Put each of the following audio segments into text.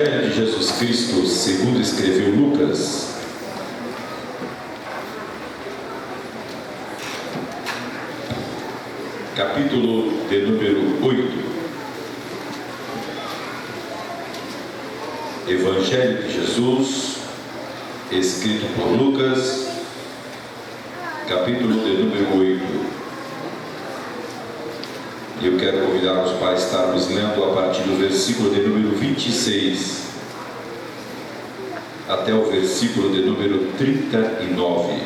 Evangelho de Jesus Cristo, segundo escreveu Lucas, capítulo de número 8. Evangelho de Jesus, escrito por Lucas, capítulo de número 8. Eu quero convidar-os para estarmos lendo a partir do versículo de número 26 até o versículo de número 39.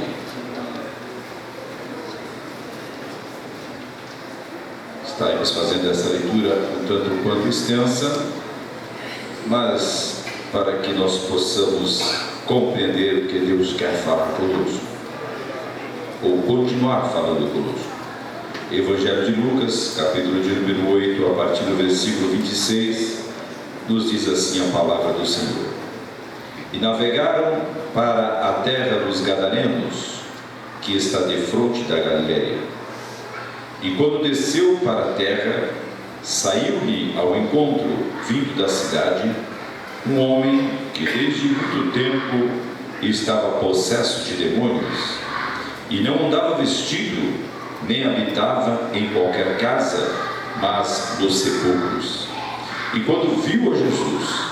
Estaremos fazendo essa leitura um tanto quanto extensa, mas para que nós possamos compreender o que Deus quer falar conosco, ou continuar falando conosco. Evangelho de Lucas, capítulo de número 8, a partir do versículo 26, nos diz assim a palavra do Senhor. E navegaram para a terra dos Gadarenos, que está defronte da Galileia. E quando desceu para a terra, saiu-lhe ao encontro, vindo da cidade, um homem que desde muito tempo estava possesso de demônios, e não andava vestido, nem habitava em qualquer casa, mas nos sepulcros. E quando viu a Jesus,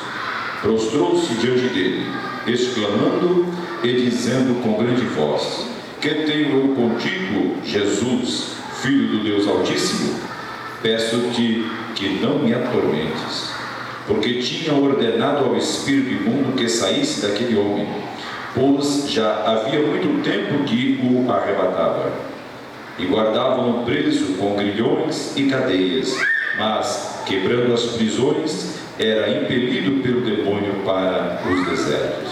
prostrou-se diante dele, exclamando e dizendo com grande voz: Que tenho eu contigo, Jesus, Filho do Deus Altíssimo? Peço-te que não me atormentes. Porque tinha ordenado ao espírito imundo que saísse daquele homem, pois já havia muito tempo que o arrebatava. E guardavam-no preso com grilhões e cadeias, mas, quebrando as prisões, era impelido pelo demônio para os desertos.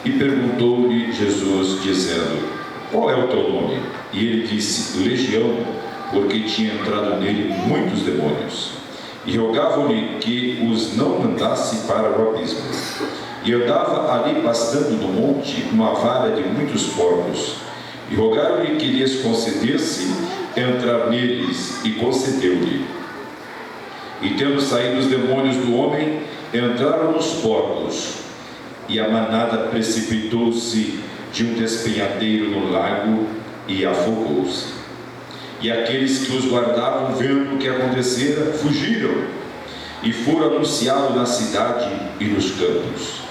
E perguntou-lhe Jesus, dizendo: Qual é o teu nome? E ele disse: Legião, porque tinha entrado nele muitos demônios. E rogavam-lhe que os não mandasse para o abismo. E andava ali pastando no monte uma vara de muitos porcos. E rogaram-lhe que lhes concedesse entrar neles, e concedeu-lhe. E tendo saído os demônios do homem, entraram nos porcos, e a manada precipitou-se de um despenhadeiro no lago e afogou-se. E aqueles que os guardavam, vendo o que acontecera, fugiram, e foram anunciá-lo na cidade e nos campos.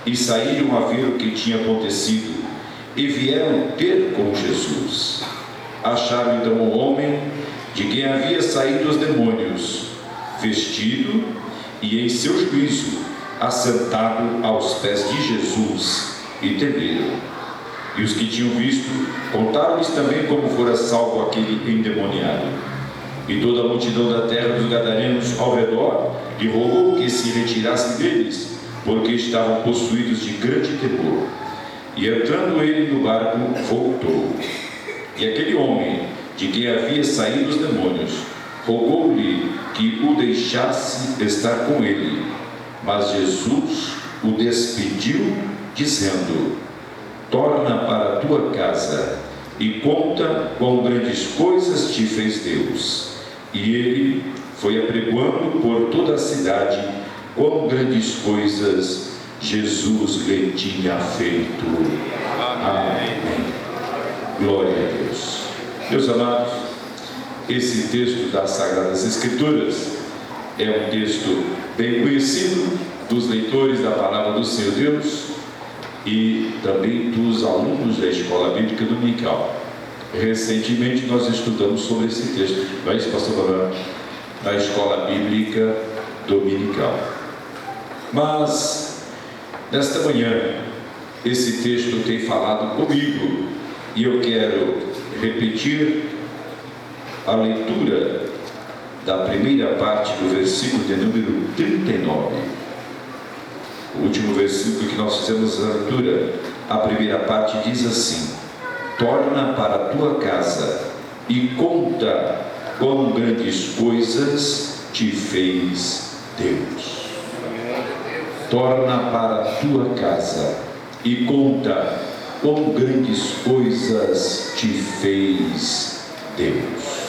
E saíram a ver o que tinha acontecido, e vieram ter com Jesus. Acharam então o homem de quem havia saído os demônios, vestido e em seu juízo, assentado aos pés de Jesus, e temeram. E os que tinham visto, contaram-lhes também como fora salvo aquele endemoniado. E toda a multidão da terra dos Gadarenos ao redor lhe rogou que se retirasse deles, porque estavam possuídos de grande temor. E entrando ele no barco, voltou. E aquele homem, de quem havia saído os demônios, rogou-lhe que o deixasse estar com ele. Mas Jesus o despediu, dizendo: Torna para a tua casa, e conta quão grandes coisas te fez Deus. E ele foi apregoando por toda a cidade quão grandes coisas Jesus lhe tinha feito. Amém. Glória a Deus. Meus amados, esse texto das Sagradas Escrituras é um texto bem conhecido dos leitores da Palavra do Senhor Deus e também dos alunos da Escola Bíblica Dominical. Recentemente nós estudamos sobre esse texto, não é isso, pastor Barão? Na Escola Bíblica Dominical. Mas nesta manhã, esse texto tem falado comigo, e eu quero repetir a leitura da primeira parte do versículo de número 39. O último versículo que nós fizemos a leitura, a primeira parte diz assim: Torna para a tua casa, e conta quão grandes coisas te fez Deus. Torna para a tua casa, e conta quão grandes coisas te fez Deus.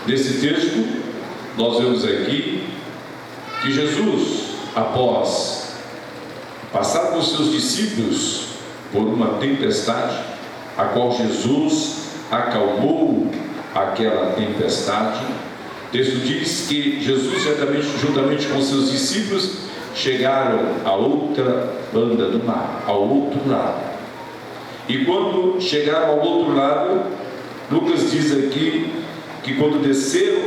Nesse texto, nós vemos aqui que Jesus após passar com seus discípulos por uma tempestade, a qual Jesus acalmou aquela tempestade, o texto diz que Jesus, juntamente com seus discípulos, chegaram a outra banda do mar, ao outro lado. E quando chegaram ao outro lado, Lucas diz aqui que quando desceram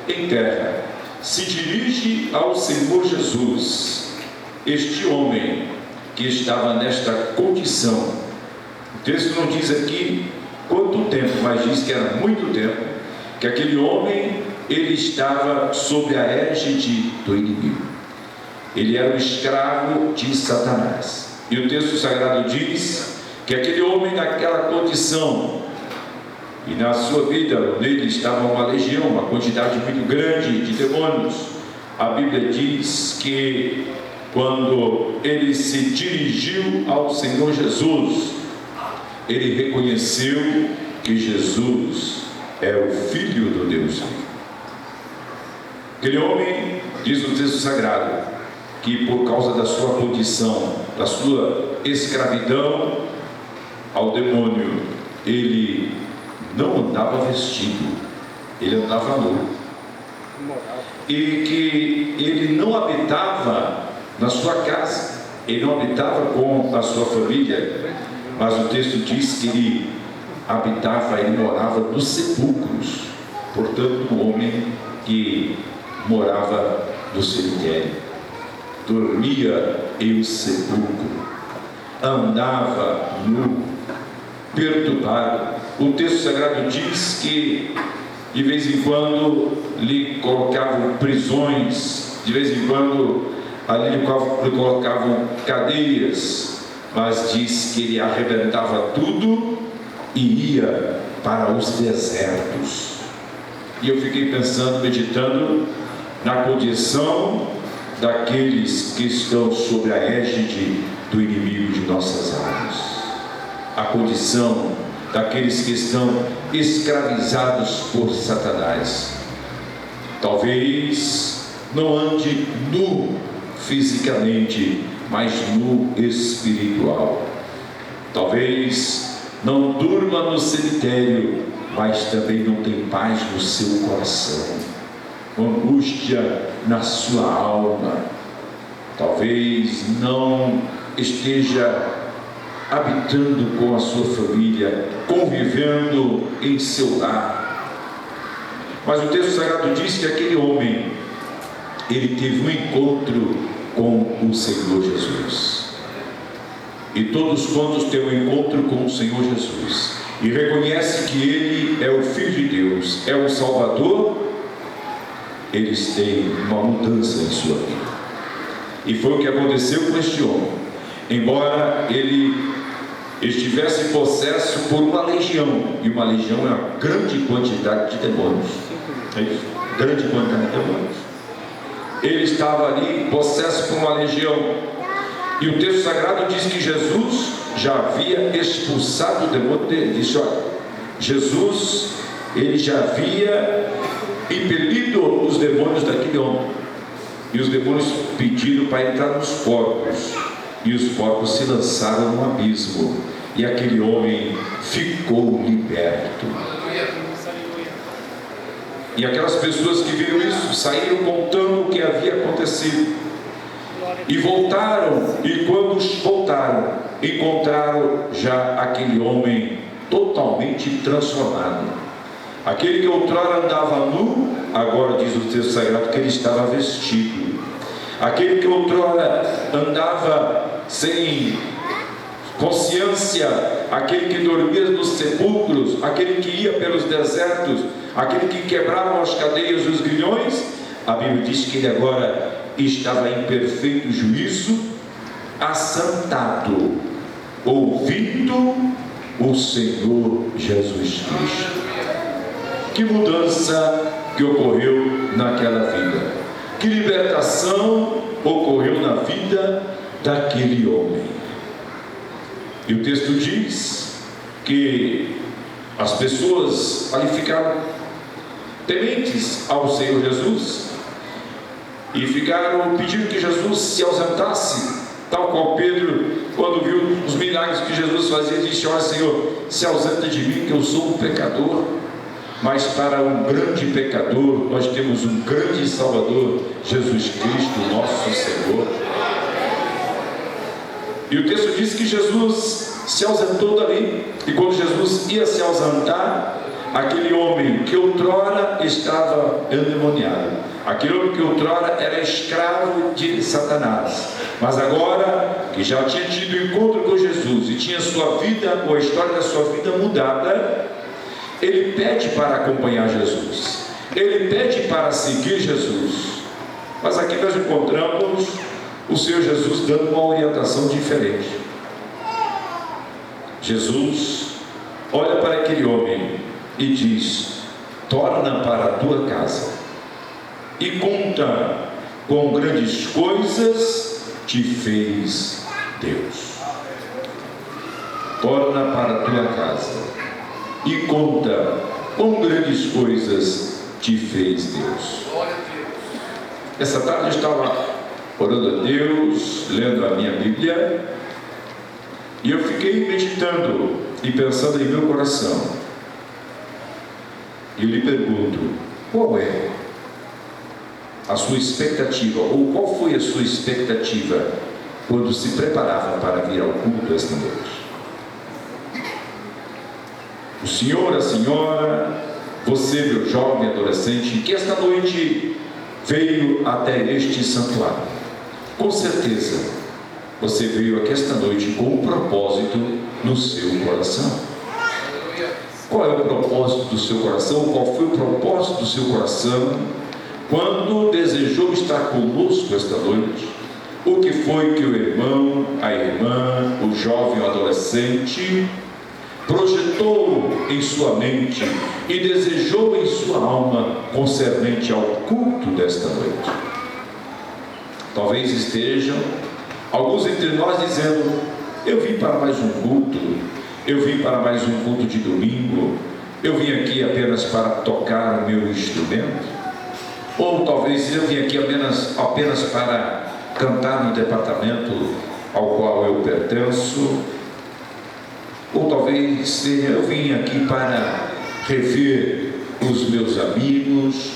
em terra, se dirige ao Senhor Jesus, este homem que estava nesta condição. O texto não diz aqui quanto tempo, mas diz que era muito tempo, que aquele homem, ele estava sob a égide do inimigo. Ele era um escravo de Satanás. E o texto sagrado diz que aquele homem naquela condição, e na sua vida, nele estava uma legião, uma quantidade muito grande de demônios. A Bíblia diz que quando ele se dirigiu ao Senhor Jesus, ele reconheceu que Jesus é o Filho do Deus vivo. Aquele homem, diz o texto sagrado, que por causa da sua condição, da sua escravidão ao demônio, ele não andava vestido, ele andava nu, e que ele não habitava na sua casa, ele não habitava com a sua família, mas o texto diz que ele habitava, ele morava nos sepulcros. Portanto, um homem que morava no cemitério, dormia em um sepulcro, andava nu, perturbado. O texto sagrado diz que de vez em quando lhe colocavam prisões, de vez em quando ali lhe colocavam cadeias, mas diz que ele arrebentava tudo e ia para os desertos. E eu fiquei pensando, meditando na condição daqueles que estão sob a égide do inimigo de nossas almas, a condição daqueles que estão escravizados por Satanás. Talvez não ande nu fisicamente, mas nu espiritual. Talvez não durma no cemitério, mas também não tem paz no seu coração, angústia na sua alma. Talvez não esteja habitando com a sua família, convivendo em seu lar. Mas o texto sagrado diz que aquele homem, ele teve um encontro com o Senhor Jesus. E todos quantos têm um encontro com o Senhor Jesus e reconhecem que Ele é o Filho de Deus, é o Salvador, eles têm uma mudança em sua vida. E foi o que aconteceu com este homem. Embora ele estivesse possesso por uma legião, e uma legião é uma grande quantidade de demônios, é isso, grande quantidade de demônios, ele estava ali possesso por uma legião, e o texto sagrado diz que Jesus já havia expulsado o demônio dele. Disse: olha, Jesus, ele já havia impelido os demônios daquele homem, e os demônios pediram para entrar nos porcos, e os porcos se lançaram no abismo, e aquele homem ficou liberto. E aquelas pessoas que viram isso saíram contando o que havia acontecido, e voltaram, e quando voltaram, encontraram já aquele homem totalmente transformado. Aquele que outrora andava nu, agora diz o texto sagrado que ele estava vestido. Aquele que outrora andava sem consciência, aquele que dormia nos sepulcros, aquele que ia pelos desertos, aquele que quebrava as cadeias dos grilhões, a Bíblia diz que ele agora estava em perfeito juízo, assentado, ouvindo o Senhor Jesus Cristo. Que mudança que ocorreu naquela vida, que libertação ocorreu na vida daquele homem. E o texto diz que as pessoas ali ficaram tementes ao Senhor Jesus, e ficaram pedindo que Jesus se ausentasse, tal qual Pedro, quando viu os milagres que Jesus fazia, disse: olha, Senhor, se ausenta de mim, que eu sou um pecador. Mas para um grande pecador, nós temos um grande Salvador, Jesus Cristo, nosso Senhor. E o texto diz que Jesus se ausentou dali, e quando Jesus ia se ausentar, aquele homem que outrora estava endemoniado, aquele homem que outrora era escravo de Satanás, mas agora que já tinha tido encontro com Jesus e tinha sua vida, ou a história da sua vida mudada, ele pede para acompanhar Jesus, ele pede para seguir Jesus. Mas aqui nós encontramos o Senhor Jesus dando uma orientação diferente. Jesus olha para aquele homem e diz: torna para a tua casa e conta quão grandes coisas te fez Deus. Torna para a tua casa e conta quão grandes coisas te fez Deus. Essa tarde eu estava orando a Deus, lendo a minha Bíblia, e eu fiquei meditando e pensando em meu coração. E eu lhe pergunto: qual é a sua expectativa, ou qual foi a sua expectativa quando se preparava para vir ao culto esta noite? O senhor, a senhora, você, meu jovem adolescente, que esta noite veio até este santuário, com certeza você veio aqui esta noite com um propósito no seu coração. Qual é o propósito do seu coração? Qual foi o propósito do seu coração quando desejou estar conosco esta noite? O que foi que o irmão, a irmã, o jovem, o adolescente projetou em sua mente e desejou em sua alma concernente ao culto desta noite? Talvez estejam alguns entre nós dizendo: eu vim para mais um culto, eu vim para mais um culto de domingo, eu vim aqui apenas para tocar o meu instrumento. Ou talvez eu vim aqui apenas para cantar no departamento ao qual eu pertenço. Ou talvez eu vim aqui para rever os meus amigos,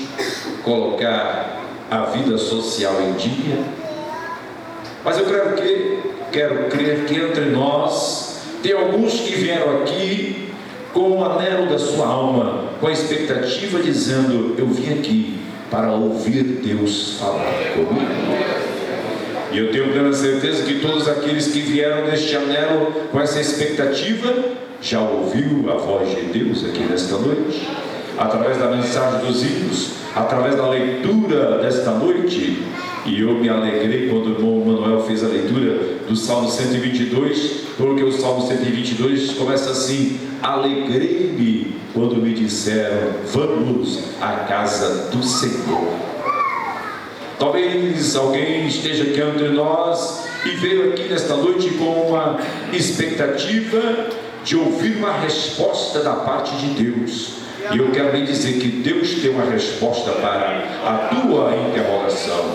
colocar a vida social em dia. Mas eu quero crer que entre nós tem alguns que vieram aqui com o anelo da sua alma, com a expectativa, dizendo: eu vim aqui para ouvir Deus falar comigo. E eu tenho plena certeza que todos aqueles que vieram deste anelo com essa expectativa já ouviu a voz de Deus aqui nesta noite, através da mensagem dos hinos, através da leitura desta noite. E eu me alegrei quando o irmão Manuel fez a leitura do Salmo 122, porque o Salmo 122 começa assim: alegrei-me quando me disseram, vamos à casa do Senhor. Talvez alguém esteja aqui entre nós e veio aqui nesta noite com uma expectativa de ouvir uma resposta da parte de Deus. E eu quero lhe dizer que Deus tem uma resposta para a tua interrogação.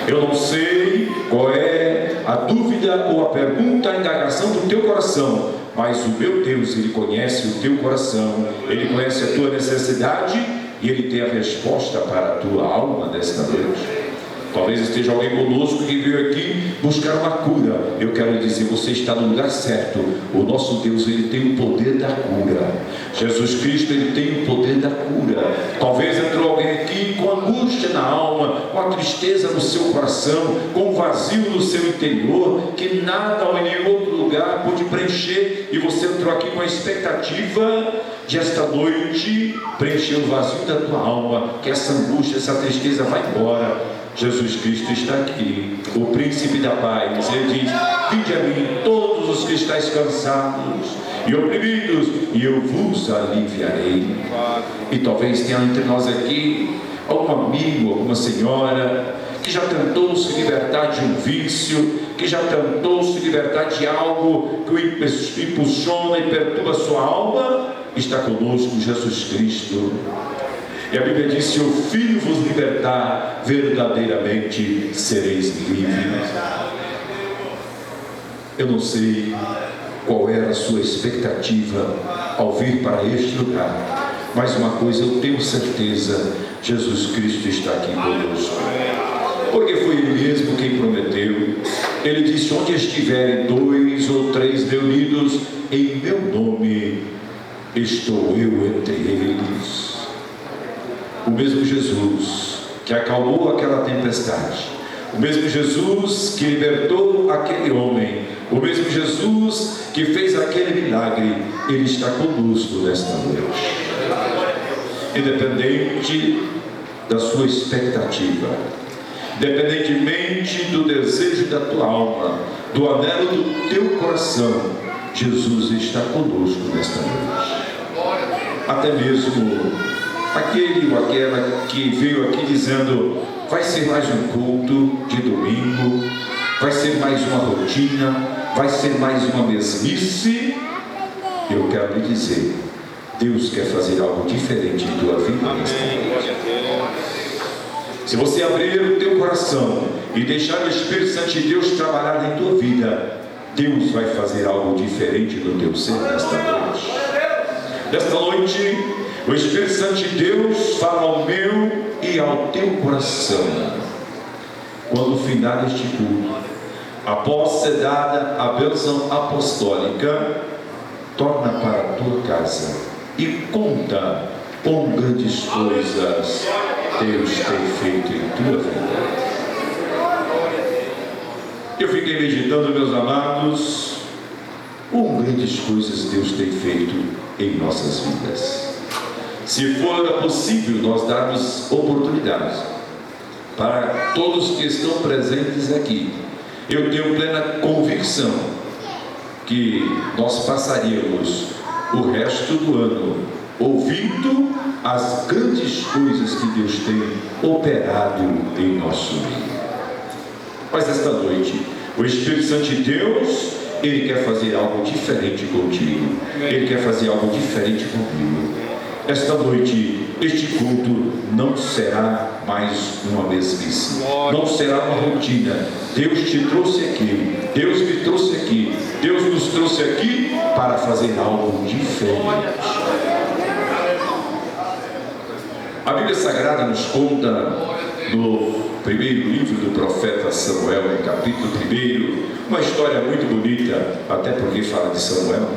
Eu não sei qual é a dúvida ou a pergunta, a indagação do teu coração, mas o meu Deus, Ele conhece o teu coração, Ele conhece a tua necessidade e Ele tem a resposta para a tua alma nesta noite. Talvez esteja alguém conosco que veio aqui buscar uma cura. Eu quero lhe dizer, você está no lugar certo. O nosso Deus, Ele tem o poder da cura. Jesus Cristo, Ele tem o poder da cura. Talvez entrou alguém aqui com angústia na alma, com a tristeza no seu coração, com um vazio no seu interior, que nada ou em nenhum outro lugar pôde preencher, e você entrou aqui com a expectativa de esta noite preencher o vazio da tua alma, que essa angústia, essa tristeza vai embora. Jesus Cristo está aqui, o príncipe da paz. Ele diz: vinde a mim todos os que estáis cansados e oprimidos, e eu vos aliviarei. E talvez tenha entre nós aqui algum amigo, alguma senhora que já tentou se libertar de um vício, que já tentou se libertar de algo que o impulsiona e perturba a sua alma. Está conosco Jesus Cristo. E a Bíblia diz: se o Filho vos libertar, verdadeiramente sereis livres. Eu não sei qual era a sua expectativa ao vir para este lugar, mas uma coisa eu tenho certeza: Jesus Cristo está aqui conosco, porque foi Ele mesmo quem prometeu. Ele disse: onde estiverem 2 ou 3 reunidos em meu nome, estou eu entre eles. O mesmo Jesus que acalmou aquela tempestade, o mesmo Jesus que libertou aquele homem, o mesmo Jesus que fez aquele milagre, Ele está conosco nesta noite. Independente da sua expectativa, independentemente do desejo da tua alma, do anelo do teu coração, Jesus está conosco nesta noite. Até mesmo aquele ou aquela que veio aqui dizendo: vai ser mais um culto de domingo, vai ser mais uma rotina, vai ser mais uma mesmice. Eu quero lhe dizer: Deus quer fazer algo diferente em tua vida nesta noite. Se você abrir o teu coração e deixar o Espírito Santo de Deus trabalhar em tua vida, Deus vai fazer algo diferente no teu ser nesta noite. Nesta noite, o Espírito Santo de Deus fala ao meu e ao teu coração. Quando findar este culto, após ser dada a bênção apostólica, torna para a tua casa e conta quão grandes coisas Deus tem feito em tua vida. Eu fiquei meditando, meus amados, quão grandes coisas Deus tem feito em nossas vidas. Se for possível nós darmos oportunidade para todos que estão presentes aqui, eu tenho plena convicção que nós passaríamos o resto do ano ouvindo as grandes coisas que Deus tem operado em nosso meio. Mas esta noite, o Espírito Santo de Deus, Ele quer fazer algo diferente contigo. Ele quer fazer algo diferente comigo. Esta noite, este culto não será mais uma mesmice, não será uma rotina. Deus te trouxe aqui, Deus me trouxe aqui, Deus nos trouxe aqui para fazer algo diferente. A Bíblia Sagrada nos conta, no primeiro livro do profeta Samuel, em capítulo 1, uma história muito bonita, até porque fala de Samuel.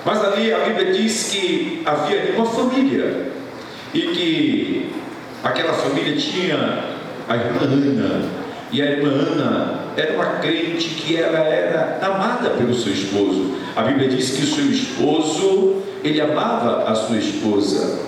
Mas ali a Bíblia diz que havia uma família, e que aquela família tinha a irmã Ana, e a irmã Ana era uma crente que ela era amada pelo seu esposo. A Bíblia diz que o seu esposo, ele amava a sua esposa,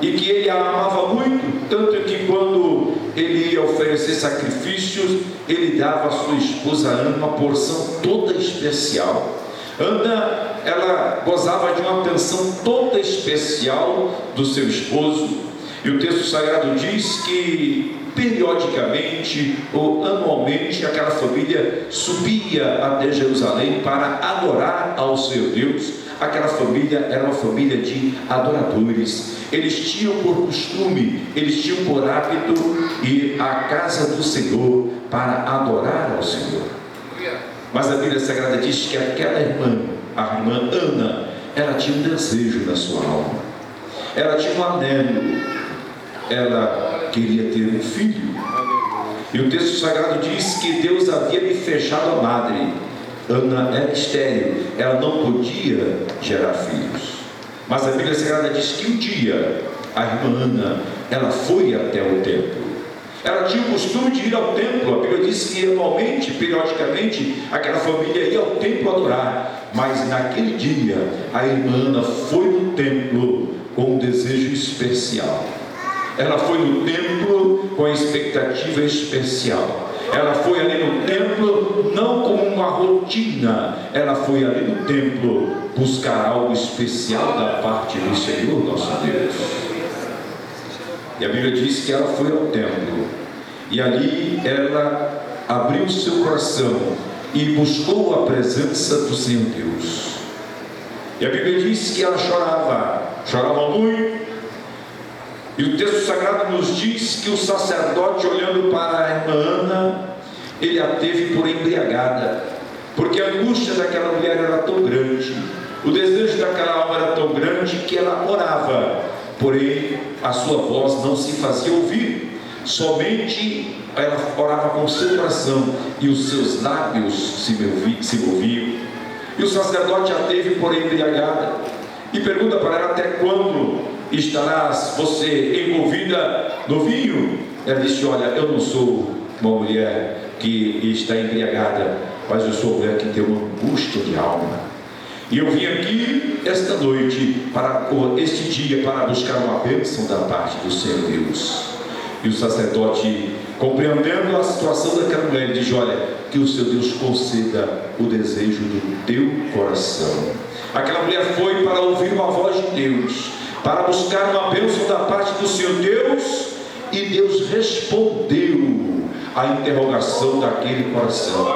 e que ele a amava muito, tanto que quando ele ia oferecer sacrifícios, ele dava à sua esposa Ana uma porção toda especial. Ana, ela gozava de uma atenção toda especial do seu esposo, e o texto sagrado diz que periodicamente ou anualmente aquela família subia até Jerusalém para adorar ao seu Deus. Aquela família era uma família de adoradores. Eles tinham por costume, eles tinham por hábito ir à casa do Senhor para adorar ao Senhor. Mas a Bíblia Sagrada diz que aquela irmã, a irmã Ana, ela tinha um desejo na sua alma, ela tinha um anelo, ela queria ter um filho. E o texto sagrado diz que Deus havia lhe fechado a madre. Ana era estéril, ela não podia gerar filhos. Mas a Bíblia Sagrada diz que um dia a irmã Ana, ela foi até o templo. Ela tinha o costume de ir ao templo. A Bíblia diz que anualmente, periodicamente, aquela família ia ao templo adorar. Mas naquele dia, a irmã Ana foi no templo com um desejo especial. Ela foi no templo com a expectativa especial. Ela foi ali no templo não como uma rotina, ela foi ali no templo buscar algo especial da parte do Senhor nosso Deus. E a Bíblia diz que ela foi ao templo, e ali ela abriu o seu coração e buscou a presença do Senhor Deus. E a Bíblia diz que ela chorava, choravam muito. E o texto sagrado nos diz que o sacerdote, olhando para a irmã Ana, ele a teve por embriagada, porque a angústia daquela mulher era tão grande, o desejo daquela alma era tão grande que ela orava, porém a sua voz não se fazia ouvir, somente ela orava com o seu coração e os seus lábios se moviam. E o sacerdote a teve por embriagada e pergunta para ela: até quando estarás você envolvida no vinho? Ela disse: olha, eu não sou uma mulher que está embriagada, mas eu sou uma mulher que tem uma angústia de alma, e eu vim aqui esta noite, este dia, para buscar uma bênção da parte do Senhor Deus. E o sacerdote, compreendendo a situação daquela mulher, diz: olha, que o seu Deus conceda o desejo do teu coração. Aquela mulher foi para ouvir uma voz de Deus, para buscar uma bênção da parte do Senhor Deus, e Deus respondeu a interrogação daquele coração.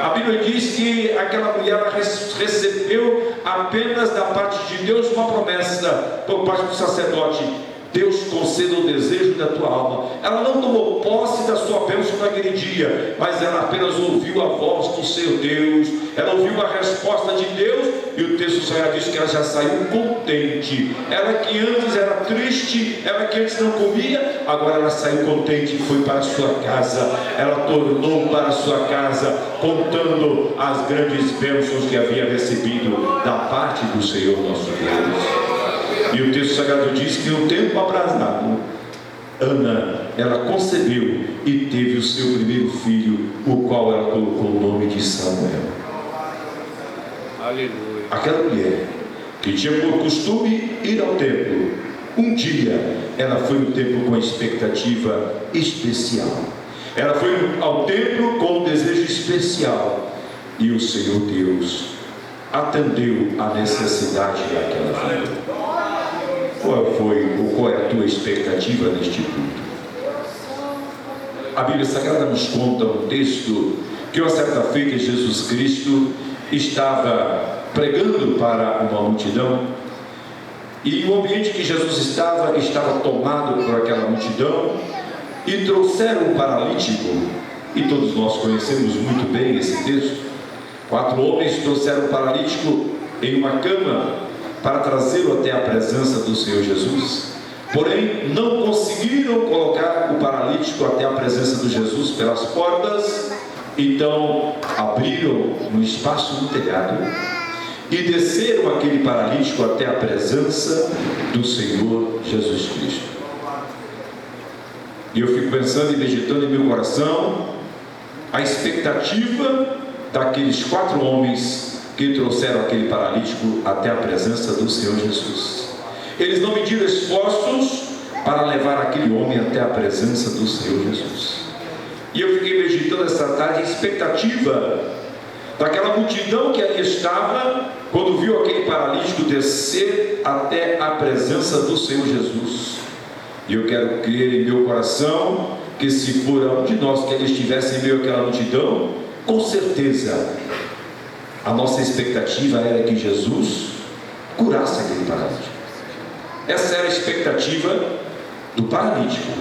A Bíblia diz que aquela mulher recebeu apenas da parte de Deus uma promessa por parte do sacerdote: Deus conceda o desejo da tua alma. Ela não tomou posse da sua bênção naquele dia, mas ela apenas ouviu a voz do seu Deus, ela ouviu a resposta de Deus, e o texto sagrado diz que ela já saiu contente. Ela que antes era triste, ela que antes não comia, agora ela saiu contente e foi para a sua casa. Ela tornou para a sua casa, contando as grandes bênçãos que havia recebido da parte do Senhor nosso Deus. E o texto sagrado diz que no tempo aprazado, Ana, ela concebeu e teve o seu primeiro filho, o qual ela colocou o nome de Samuel. Aleluia. Aquela mulher que tinha por costume ir ao templo, um dia ela foi no templo com expectativa especial. Ela foi ao templo com um desejo especial, e o Senhor Deus atendeu a necessidade daquela família. Qual é a tua expectativa neste culto? A Bíblia Sagrada nos conta um texto que uma certa feita Jesus Cristo estava pregando para uma multidão, e o ambiente que Jesus estava tomado por aquela multidão, e trouxeram um paralítico, e todos nós conhecemos muito bem esse texto. 4 homens trouxeram um paralítico em uma cama para trazê-lo até a presença do Senhor Jesus, porém não conseguiram colocar o paralítico até a presença de Jesus pelas portas. Então abriram um espaço no telhado e desceram aquele paralítico até a presença do Senhor Jesus Cristo. E eu fico pensando e meditando em meu coração a expectativa daqueles 4 homens que trouxeram aquele paralítico até a presença do Senhor Jesus. Eles não mediram esforços para levar aquele homem até a presença do Senhor Jesus. E eu fiquei meditando essa tarde a expectativa daquela multidão que ali estava, quando viu aquele paralítico descer até a presença do Senhor Jesus. E eu quero crer em meu coração que, se for um de nós que ele estivesse em meio àquela multidão, com certeza a nossa expectativa era que Jesus curasse aquele paralítico. Essa era a expectativa do paralítico,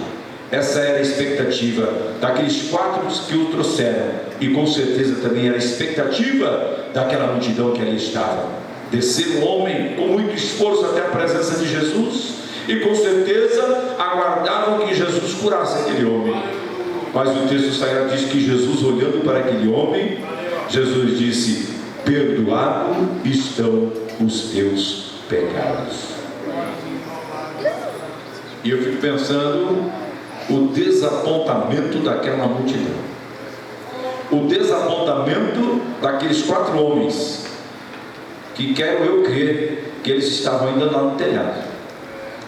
essa era a expectativa daqueles 4 que o trouxeram, e com certeza também era a expectativa daquela multidão que ali estava. Descer um homem com muito esforço até a presença de Jesus, e com certeza aguardavam que Jesus curasse aquele homem. Mas o texto sagrado diz que Jesus, olhando para aquele homem, Jesus disse: perdoado estão os teus pecados. E eu fico pensando o desapontamento daquela multidão, o desapontamento daqueles 4 homens, que quero eu crer que eles estavam ainda lá no telhado.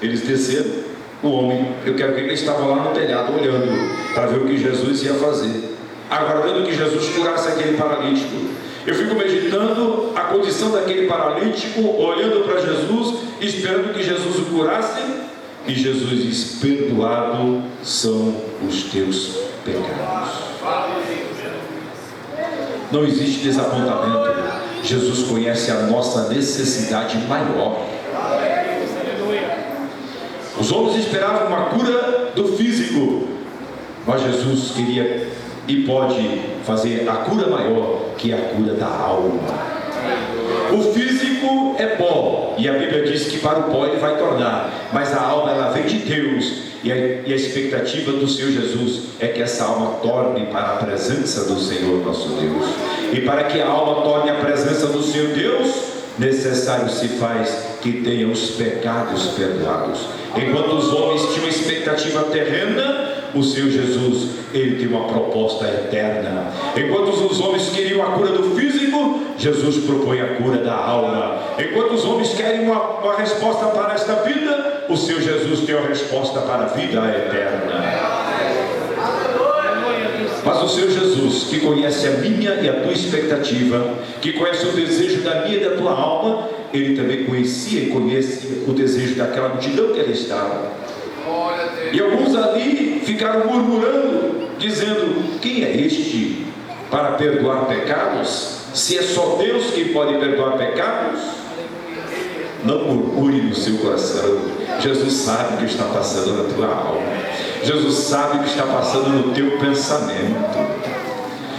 Eles desceram, o homem, eu quero crer que eles estavam lá no telhado olhando para ver o que Jesus ia fazer, aguardando que Jesus curasse aquele paralítico. Eu fico meditando a condição daquele paralítico, olhando para Jesus, esperando que Jesus o curasse, e Jesus diz: perdoado são os teus pecados. Não existe desapontamento. Jesus conhece a nossa necessidade maior. homens esperavam uma cura do físico, mas Jesus queria e pode fazer a cura maior, que é a cura da alma. O físico é pó, e a Bíblia diz que para o pó ele vai tornar, mas a alma ela vem de Deus, e a expectativa do Senhor Jesus é que essa alma torne para a presença do Senhor nosso Deus. E para que a alma torne a presença do Senhor Deus, necessário se faz que tenha os pecados perdoados. Enquanto os homens tinham expectativa terrena, o Senhor Jesus, ele tem uma proposta eterna. Enquanto os homens queriam a cura do físico, Jesus propõe a cura da alma. Enquanto os homens querem uma resposta para esta vida, o Senhor Jesus tem uma resposta para a vida eterna. Mas o Senhor Jesus, que conhece a minha e a tua expectativa, que conhece o desejo da minha e da tua alma, ele também conhecia e conhece o desejo daquela multidão que ele estava. E alguns ali ficaram murmurando, dizendo: quem é este para perdoar pecados? Se é só Deus que pode perdoar pecados? Não murmure no seu coração. Jesus sabe o que está passando na tua alma. Jesus sabe o que está passando no teu pensamento.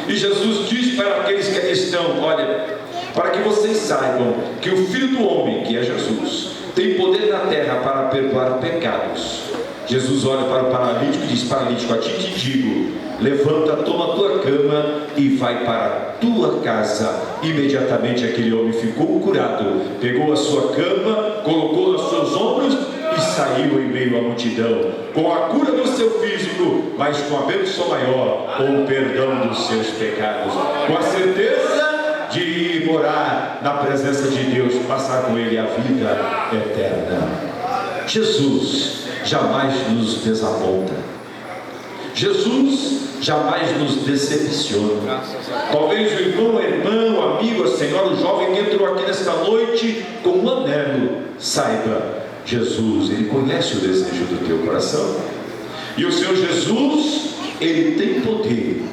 E Jesus diz para aqueles que aqui estão: olha, para que vocês saibam que o Filho do Homem, que é Jesus, tem poder na terra para perdoar pecados. Jesus olha para o paralítico e diz: paralítico, a ti te digo, levanta, toma a tua cama e vai para a tua casa. Imediatamente aquele homem ficou curado, pegou a sua cama, colocou nos seus ombros e saiu em meio à multidão, com a cura do seu físico, mas com a bênção maior, com o perdão dos seus pecados, com a certeza de ir morar na presença de Deus, passar com ele a vida eterna. Jesus jamais nos desaponta. Jesus jamais nos decepciona. Talvez o irmão, a irmã, o amigo, a senhora, o jovem que entrou aqui nesta noite com um anelo, saiba, Jesus, ele conhece o desejo do teu coração. E o Senhor Jesus, ele tem poder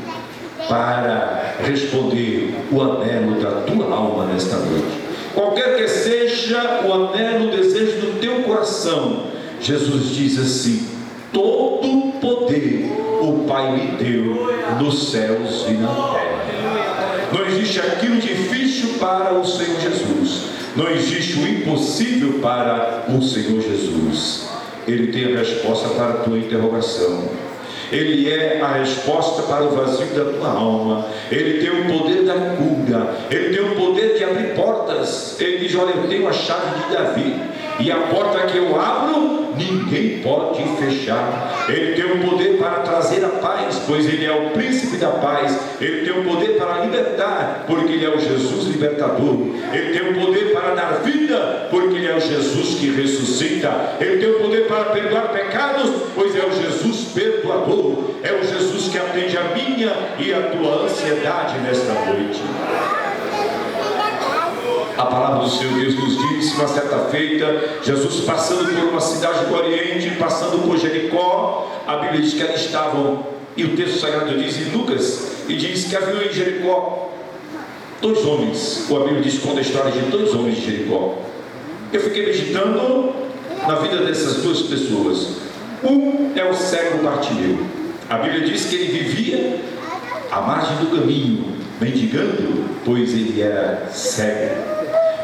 para responder o anelo da tua alma nesta noite. Qualquer que seja o anelo, o desejo do teu coração, Jesus diz assim: todo poder o Pai me deu nos céus e na terra. Não existe aquilo difícil para o Senhor Jesus. Não existe o impossível para o Senhor Jesus. Ele tem a resposta para a tua interrogação. Ele é a resposta para o vazio da tua alma. Ele tem o poder da cura. Ele tem o poder de abrir portas. Ele diz: olha, eu tenho a chave de Davi, e a porta que eu abro, ninguém pode fechar. Ele tem o poder para trazer a paz, pois ele é o príncipe da paz. Ele tem o poder para libertar, porque ele é o Jesus libertador. Ele tem o poder para dar vida, porque ele é o Jesus que ressuscita. Ele tem o poder para perdoar pecados, pois é o Jesus perdoador. É o Jesus que atende a minha e a tua ansiedade nesta noite. A palavra do Senhor Deus nos diz que uma certa feita, Jesus passando por uma cidade do Oriente, passando por Jericó, a Bíblia diz que ali estavam, e o texto sagrado diz em Lucas, e diz que havia em Jericó dois homens, ou a Bíblia diz, conta a história de dois homens de Jericó. Eu fiquei meditando na vida dessas duas pessoas. Um é o cego Bartimeu. A Bíblia diz que ele vivia à margem do caminho, mendigando, pois ele era cego.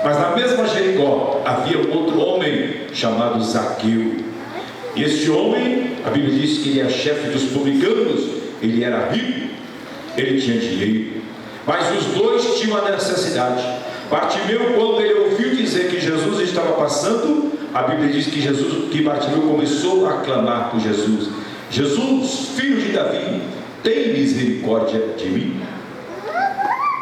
Mas na mesma Jericó havia um outro homem chamado Zaqueu. E este homem, a Bíblia diz que ele era chefe dos publicanos. Ele era rico, ele tinha dinheiro, mas os dois tinham uma necessidade. Bartimeu, quando ele ouviu dizer que Jesus estava passando, a Bíblia diz que Bartimeu começou a clamar por Jesus: Jesus, filho de Davi, tem misericórdia de mim.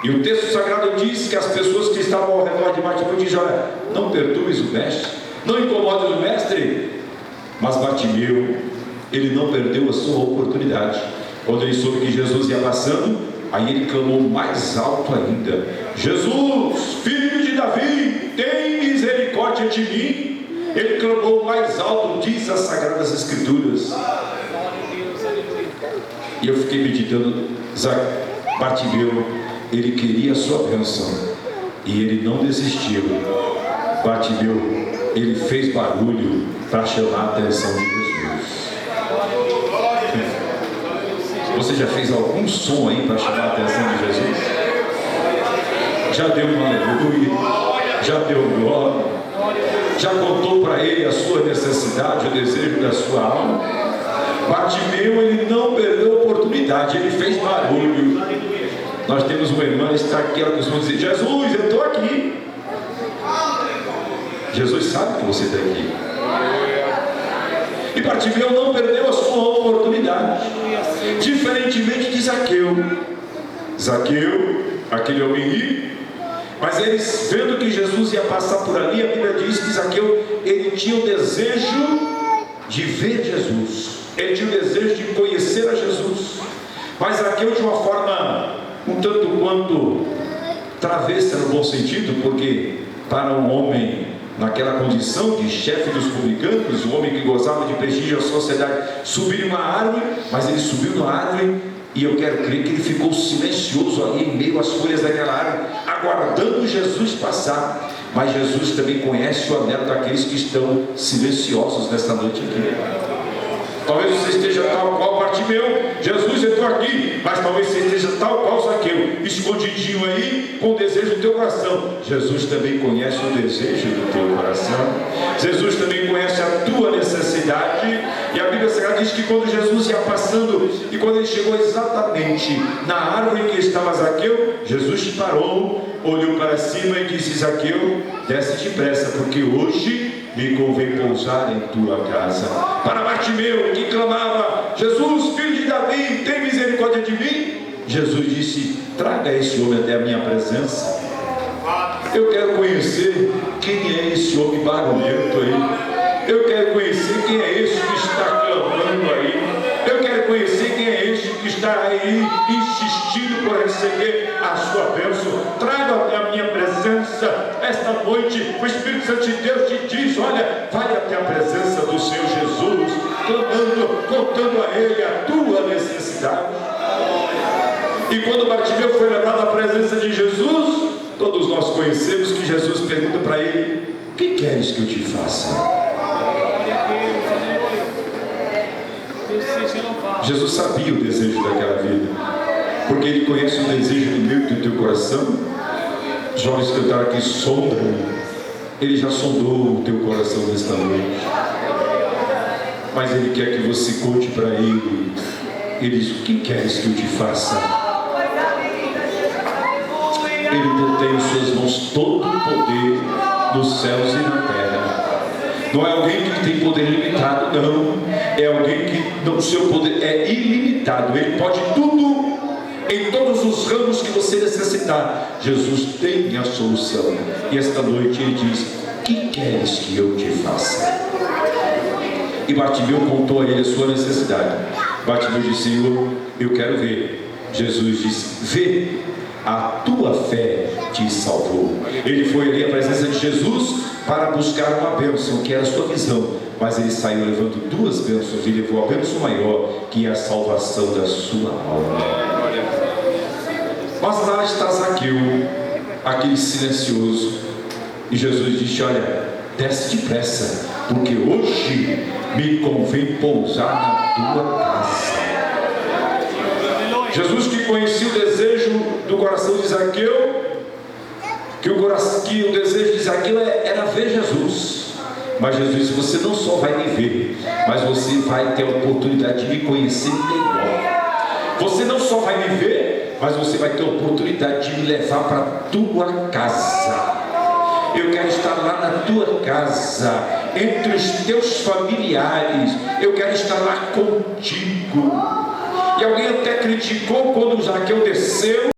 E o texto sagrado diz que as pessoas que estavam ao redor de Bartimeu dizem: olha, não perturbes o mestre, não incomodes o mestre. Mas Bartimeu, ele não perdeu a sua oportunidade. Quando ele soube que Jesus ia passando, aí ele clamou mais alto ainda: Jesus, filho de Davi, tem misericórdia de mim. Ele clamou mais alto, diz as Sagradas Escrituras. E eu fiquei meditando, Bartimeu, ele queria a sua bênção, e ele não desistiu. Bartimeu, ele fez barulho para chamar a atenção de Jesus. Você já fez algum som aí para chamar a atenção de Jesus? Já deu um aleluia? Já deu glória? Já contou para ele a sua necessidade, o desejo da sua alma? Bartimeu, ele não perdeu a oportunidade, ele fez barulho. Nós temos uma irmã que está aqui, ela costuma dizer: Jesus, eu estou aqui. Jesus sabe que você está aqui. E Bartimeu não perdeu a sua oportunidade, diferentemente de Zaqueu. Zaqueu, aquele homem rico, mas eles, vendo que Jesus ia passar por ali, a Bíblia diz que Zaqueu, ele tinha o desejo de ver Jesus, ele tinha o desejo de conhecer a Jesus. Mas Zaqueu, de uma forma um tanto quanto travessa, no bom sentido, porque para um homem naquela condição de chefe dos publicanos, um homem que gozava de prestígio à sociedade, subir em uma árvore, mas ele subiu na árvore, e eu quero crer que ele ficou silencioso ali em meio às folhas daquela árvore, aguardando Jesus passar. Mas Jesus também conhece o anelo daqueles que estão silenciosos nesta noite aqui. Talvez você esteja tal qual Bartimeu: Jesus, eu estou aqui. Mas talvez você esteja tal qual Zaqueu, escondidinho aí, com o desejo do teu coração. Jesus também conhece o desejo do teu coração. Jesus também conhece a tua necessidade. E a Bíblia Sagrada diz que quando Jesus ia passando, e quando ele chegou exatamente na árvore que estava Zaqueu, Jesus parou, olhou para cima e disse: Zaqueu, desce depressa, porque hoje me convém pousar em tua casa. Para Bartimeu, que clamava: Jesus, filho de Davi, tem misericórdia de mim, Jesus disse: traga esse homem até a minha presença. Eu quero conhecer quem é esse homem barulhento aí. Eu quero conhecer quem é esse que está clamando aí. Eu quero conhecer quem é esse que está aí insistindo por receber a sua bênção. Traga até a minha presença. Esta noite o Espírito Santo de Deus te diz: olha, vai até a presença do Senhor Jesus, clamando, contando a Ele a tua necessidade. E quando Bartimeu foi levado à presença de Jesus, todos nós conhecemos que Jesus pergunta para ele: o que queres que eu te faça? Jesus sabia o desejo daquela vida, porque Ele conhece o desejo do meu e do teu coração. Jovens cantaram aqui: sonda. Ele já sondou o teu coração nesta noite, mas Ele quer que você conte para Ele. Ele diz: o que queres que eu te faça? Ele detém em suas mãos todo o poder nos céus e na terra. Não é alguém que tem poder limitado, não. É alguém que o seu poder é ilimitado. Ele pode tudo, em todos os ramos que você necessitar. Jesus tem a solução. E esta noite Ele diz: o que queres que eu te faça? E Bartimeu contou a Ele a sua necessidade. Bartimeu disse: Senhor, eu quero ver. Jesus disse: vê, a tua fé te salvou. Ele foi ali à presença de Jesus para buscar uma bênção, que era a sua visão, mas ele saiu levando duas bênçãos, e levou a bênção maior, que é a salvação da sua alma. Mas lá está Zaqueu, aquele silencioso, e Jesus disse: olha, desce depressa, porque hoje me convém pousar na tua casa. Jesus, que conhecia o desejo do coração de Zaqueu, que o desejo de Zaqueu era ver Jesus. Mas Jesus disse: você não só vai me ver, mas você vai ter a oportunidade de me conhecer melhor. Você não só vai me ver, mas você vai ter a oportunidade de me levar para a tua casa. Eu quero estar lá na tua casa, entre os teus familiares. Eu quero estar lá contigo. E alguém até criticou quando Zaqueu desceu